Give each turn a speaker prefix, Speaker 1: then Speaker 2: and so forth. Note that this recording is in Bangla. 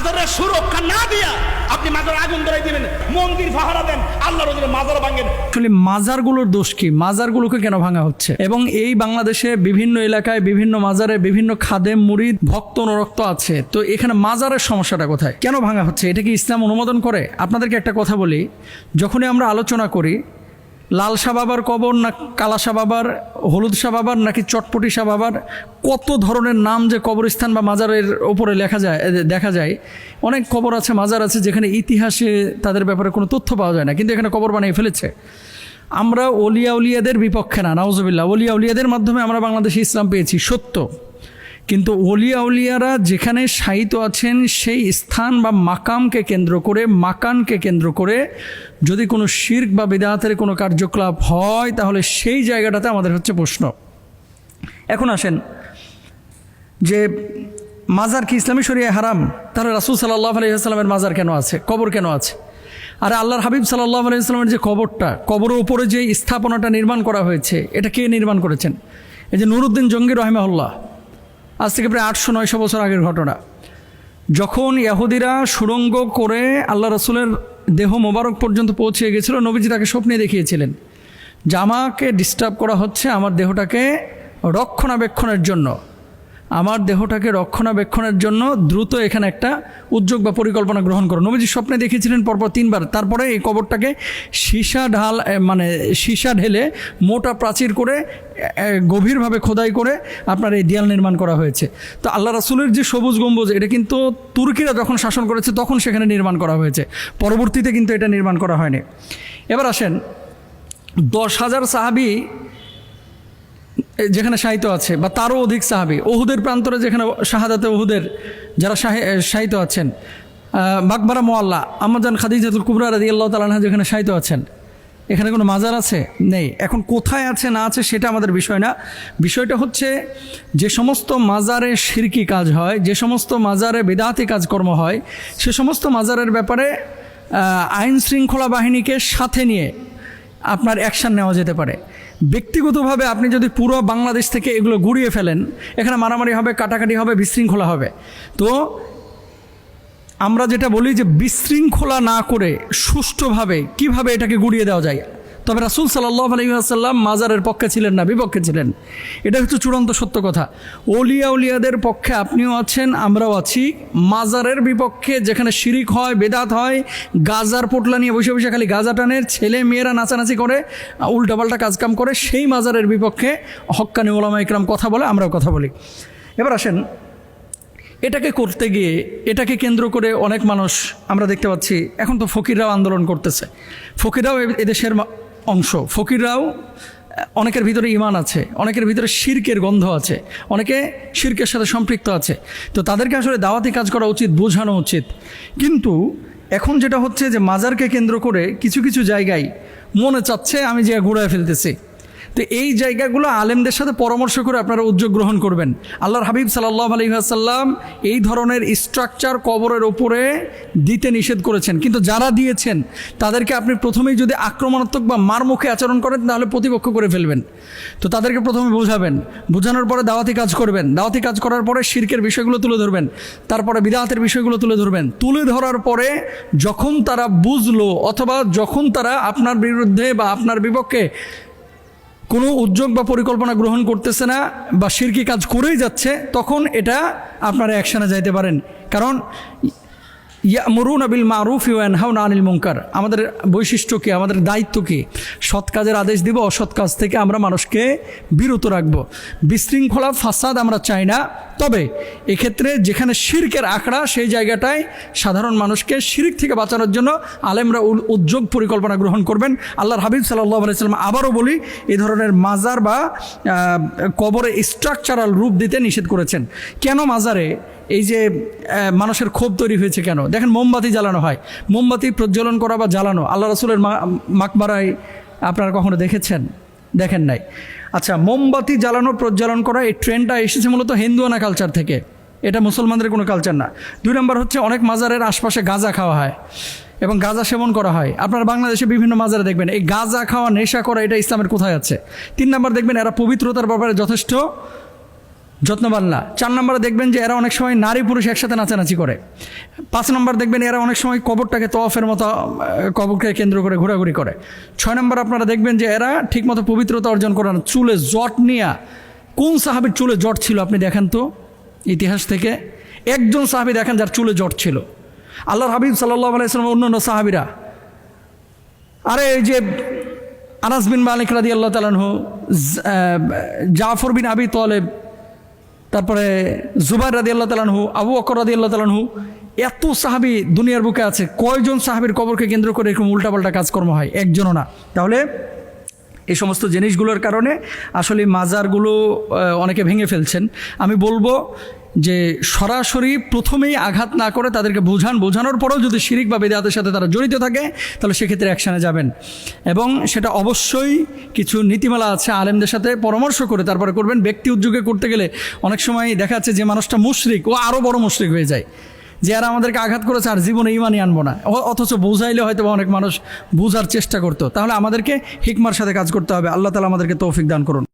Speaker 1: মাজারের সুরক্ষা না দিয়া আপনি মাজার আগুন ধরাই দিবেন, মন্দির পাহারা দেন, আল্লাহর ওদের মাজার ভাঙেন।
Speaker 2: আসলে মাজারগুলোর দোষ কি? মাজারগুলোকে কেন ভাঙা হচ্ছে? এবং এই বাংলাদেশে বিভিন্ন এলাকায় বিভিন্ন মাজারে বিভিন্ন খাদেম মুরিদ ভক্ত অনুরক্ত আছে, তো এখানে মাজারের সমস্যাটা কোথায়? কেন ভাঙা হচ্ছে? এটা কি ইসলাম অনুমোদন করে? আপনাদেরকে একটা কথা বলি, যখনই আমরা আলোচনা করি লাল শাহ বাবার কবর না কালা শাহ বাবার, হলুদ শাহ বাবার নাকি চটপটি শাহ বাবার, কত ধরনের নাম যে কবরস্থান বা মাজারের ওপরে দেখা যায়। অনেক কবর আছে, মাজার আছে যেখানে ইতিহাসে তাদের ব্যাপারে কোনো তথ্য পাওয়া যায় না, কিন্তু এখানে কবর বানিয়ে ফেলেছে। আমরা ওলিয়া উলিয়াদের বিপক্ষে না, নাউজুবিল্লাহ, ওলিয়া উলিয়াদের মাধ্যমে আমরা বাংলাদেশে ইসলাম পেয়েছি সত্য, কিন্তু ওলিয়া উলিয়ারা যেখানে শায়িত আছেন সেই স্থান বা মাকামকে কেন্দ্র করে, মাকানকে কেন্দ্র করে যদি কোনো শিরক বা বিদআতের কোনো কার্যকলাপ হয় তাহলে সেই জায়গাটাতে আমাদের হচ্ছে প্রশ্ন। এখন আসেন যে মাজার কি ইসলামী শরিয়ায় হারাম? তাহলে রাসূল সাল্লাল্লাহু আলাইহি ওয়াসাল্লামের মাজার কেন আছে, কবর কেন আছে? আর আল্লাহর হাবিব সাল্লাল্লাহু আলাইহি ওয়াসাল্লামের যে কবরটা, কবরের উপরে যে স্থাপনাটা নির্মাণ করা হয়েছে, এটা কে নির্মাণ করেছেন? এই যে নুরউদ্দিন জঙ্গি রহিমাহুল্লাহ, আজ থেকে প্রায় 800-900 বছর আগের ঘটনা। যখন ইহুদিরা সুড়ঙ্গ করে আল্লাহ রসুলের দেহ মোবারক পর্যন্ত পৌঁছে গেছিল, নবীজি তাকে স্বপ্নে দেখিয়েছিলেন যে আমাকে ডিস্টার্ব করা হচ্ছে আমার দেহটাকে রক্ষণাবেক্ষণের জন্য, আমার দেহটাকে রক্ষণাবেক্ষণের জন্য দ্রুত এখানে একটা উদ্যোগ বা পরিকল্পনা গ্রহণ করো। নবীজি স্বপ্নে দেখেছিলেন পরপর 3 বার। তারপরে এই কবরটাকে সীসা ঢেলে মোটা প্রাচীর করে গভীরভাবে খোদাই করে আপনার এই দেয়াল নির্মাণ করা হয়েছে। তো আল্লাহ রাসূলের যে সবুজ গম্বুজ, এটা কিন্তু তুর্কিরা যখন শাসন করেছে তখন সেখানে নির্মাণ করা হয়েছে, পরবর্তীতে কিন্তু এটা নির্মাণ করা হয়নি। এবার আসেন 10,000 সাহাবী যেখানে শায়িত আছে বা তারও অধিক সাহাবী, ওহুদের প্রান্তরে যেখানে শাহাদাতে ওহুদের যারা শায়িত আছেন, মাকবারা মুআল্লা আম্মাজান খাদিজাতুল কুবরা রাদিয়াল্লাহু তাআলা আনহা যেখানে শায়িত আছেন, এখানে কোনো মাজার আছে? নেই। এখন কোথায় আছে না আছে সেটা আমাদের বিষয় না, বিষয়টা হচ্ছে যে সমস্ত মাজারে শিরকি কাজ হয়, যে সমস্ত মাজারে বিদআতি কাজকর্ম হয়, সে সমস্ত মাজারের ব্যাপারে আইন শৃঙ্খলা বাহিনীকে সাথে নিয়ে আপনার অ্যাকশান নেওয়া যেতে পারে। ব্যক্তিগতভাবে আপনি যদি পুরো বাংলাদেশ থেকে এগুলো গুড়িয়ে ফেলেন, এখানে মারামারি হবে, কাটাকাটি হবে, বিশৃঙ্খলা হবে। তো আমরা যেটা বলি যে বিশৃঙ্খলা না করে সুষ্ঠুভাবে কিভাবে এটাকে গুড়িয়ে দেওয়া যায়। তবে রাসূল সাল্লাল্লাহু আলাইহি ওয়াসাল্লাম মাজারের পক্ষে ছিলেন না, বিপক্ষে ছিলেন। এটা হচ্ছে চূড়ান্ত সত্য কথা। ওলিয়া উলিয়াদের পক্ষে আপনিও আছেন, আমরাও আছি। মাজারের বিপক্ষে যেখানে শিরিক হয়, বেদাত হয়, গাজার পোটলা নিয়ে বসে বসে খালি গাজা টানের, ছেলে মেয়েরা নাচানাচি করে, উল্টাপাল্টা কাজকাম করে, সেই মাজারের বিপক্ষে হক্কানি উলামা ইকরাম কথা বলে, আমরাও কথা বলি। এবার আসেন, এটাকে করতে গিয়ে এটাকে কেন্দ্র করে অনেক মানুষ আমরা দেখতে পাচ্ছি, এখন তো ফকিররাও আন্দোলন করতেছে। ফকিররাও এদেশের অংশ। ফকিররাও, অনেকের ভিতরে ঈমান আছে, অনেকের ভিতরে শিরকের গন্ধ আছে, অনেকে শিরকের সাথে সম্পৃক্ত আছে। তো তাদেরকে আসলে দাওয়াতি কাজ করা উচিত, বোঝানো উচিত। কিন্তু এখন যেটা হচ্ছে যে মাজারকে কেন্দ্র করে কিছু কিছু জায়গায় মনে চাচ্ছে আমি যে ঘুরায় ফেলতেছি। তো এই জায়গাগুলো আলেমদের সাথে পরামর্শ করে আপনারা উদ্যোগ গ্রহণ করবেন। আল্লাহর হাবিব সাল্লাল্লাহু আলাইহি ওয়াসাল্লাম এই ধরনের স্ট্রাকচার কবরের ওপরে দিতে নিষেধ করেছেন, কিন্তু যারা দিয়েছেন তাদেরকে আপনি প্রথমেই যদি আক্রমণাত্মক বা মারমুখী আচরণ করেন তাহলে প্রতিপক্ষ করে ফেলবেন। তো তাদেরকে প্রথমে বোঝাবেন, বোঝানোর পরে দাওয়াতি কাজ করবেন, দাওয়াতি কাজ করার পরে শিরকের বিষয়গুলো তুলে ধরবেন, তারপরে বিদআতের বিষয়গুলো তুলে ধরবেন। তুলে ধরার পরে যখন তারা বুঝলো অথবা যখন তারা আপনার বিরুদ্ধে বা আপনার বিপক্ষে কোনো উদ্যোগ বা পরিকল্পনা গ্রহণ করতেছে না বা শিরকি কাজ করেই যাচ্ছে, তখন এটা আপনারা অ্যাকশনে যাইতে পারেন। কারণ ইয়ামুরুনা বিল মারুফ ওয়া ইয়ানহাউনা আনিল মুনকার, আমাদের বৈশিষ্ট্য কি, আমাদের দায়িত্ব কি? সৎ কাজের আদেশ দিব, অসৎ কাজ থেকে আমরা মানুষকে বিরত রাখবো। বিশৃঙ্খলা ফাসাদ আমরা চাই না। তবে এক্ষেত্রে যেখানে শিরকের আখড়া, সেই জায়গাটায় সাধারণ মানুষকে শিরক থেকে বাঁচানোর জন্য আলেমরা উদ্যোগ পরিকল্পনা গ্রহণ করবেন। আল্লাহর হাবিব সাল্লাল্লাহু আলাইহি ওয়াসাল্লাম আবারও বলি, এই ধরনের মাজার বা কবরে স্ট্রাকচারাল রূপ দিতে নিষেধ করেছেন। কেন মাজারে এই যে মানুষের ক্ষোভ তৈরি হয়েছে কেন? দেখেন, মোমবাতি জ্বালানো হয়, মোমবাতি প্রজ্বলন করা বা জ্বালানো আল্লাহ রাসূলের মাকবারায় আপনারা কখনো দেখেছেন? দেখেন নাই। আচ্ছা, মোমবাতি জ্বালানো প্রজ্বলন করা এই ট্রেন্ডটা এসেছে মূলত হিন্দুয়ানা কালচার থেকে, এটা মুসলমানদের কোনো কালচার না। 2 নম্বর হচ্ছে অনেক মাজারের আশপাশে গাঁজা খাওয়া হয় এবং গাঁজা সেবন করা হয়। আপনারা বাংলাদেশে বিভিন্ন মাজারে দেখবেন এই গাঁজা খাওয়া, নেশা করা, এটা ইসলামের কোথায় আছে? 3 নম্বর দেখবেন এরা পবিত্রতার ব্যাপারে যথেষ্ট যত্নবান না। 4 নম্বরে দেখবেন যে এরা অনেক সময় নারী পুরুষ একসাথে নাচানাচি করে। 5 নম্বর দেখবেন এরা অনেক সময় কবরটাকে তওয়াফের মতো কবরকে কেন্দ্র করে ঘোরাঘুরি করে। 6 নম্বর আপনারা দেখবেন যে এরা ঠিকমতো পবিত্রতা অর্জন করে না। চুলে জট নিয়ে, কোন সাহাবীর চুলে জট ছিল আপনি দেখেন তো ইতিহাস থেকে, একজন সাহাবী দেখেন যার চুলে জট ছিল। আল্লাহর হাবিব সাল্লাল্লাহু আলাইহি ওয়াসাল্লাম অন্যান্য সাহাবীরা, আরে এই যে আনাস বিন মালিক রাদিয়াল্লাহু তাআলা আনহু, জাফর বিন আবি তালেব, তারপরে জুবাইর রাদিয়াল্লাহু তাআলা আনহু, আবু বকর রাদিয়াল্লাহু তাআলা আনহু, এত সাহাবী দুনিয়ার বুকে আছে, কয়জন সাহাবীর কবরকে কেন্দ্র করে এরকম উল্টাপাল্টা কাজকর্ম হয়? একজনও না। তাহলে এই সমস্ত জিনিসগুলোর কারণে আসলে মাজারগুলো অনেকে ভেঙে ফেলছেন। আমি বলবো যে সরাসরি প্রথমেই আঘাত না করে তাদেরকে বোঝানোর পরেও যদি শিরিক বা বেদাতের সাথে তারা জড়িত থাকে তাহলে সেক্ষেত্রে অ্যাকশানে যাবেন, এবং সেটা অবশ্যই কিছু নীতিমালা আছে, আলেমদের সাথে পরামর্শ করে তারপরে করবেন। ব্যক্তি উদ্যোগে করতে গেলে অনেক সময় দেখা যাচ্ছে যে মানুষটা মুশরিক, ও আরও বড় মুশরিক হয়ে যায়, যে এরা আমাদেরকে আঘাত করেছে আর জীবনে ইমানই আনবো না, অথচ বোঝাইলে হয়তো অনেক মানুষ বোঝার চেষ্টা করতো। তাহলে আমাদেরকে হিকমার সাথে কাজ করতে হবে। আল্লাহ তাআলা আমাদেরকে তৌফিক দান করুন।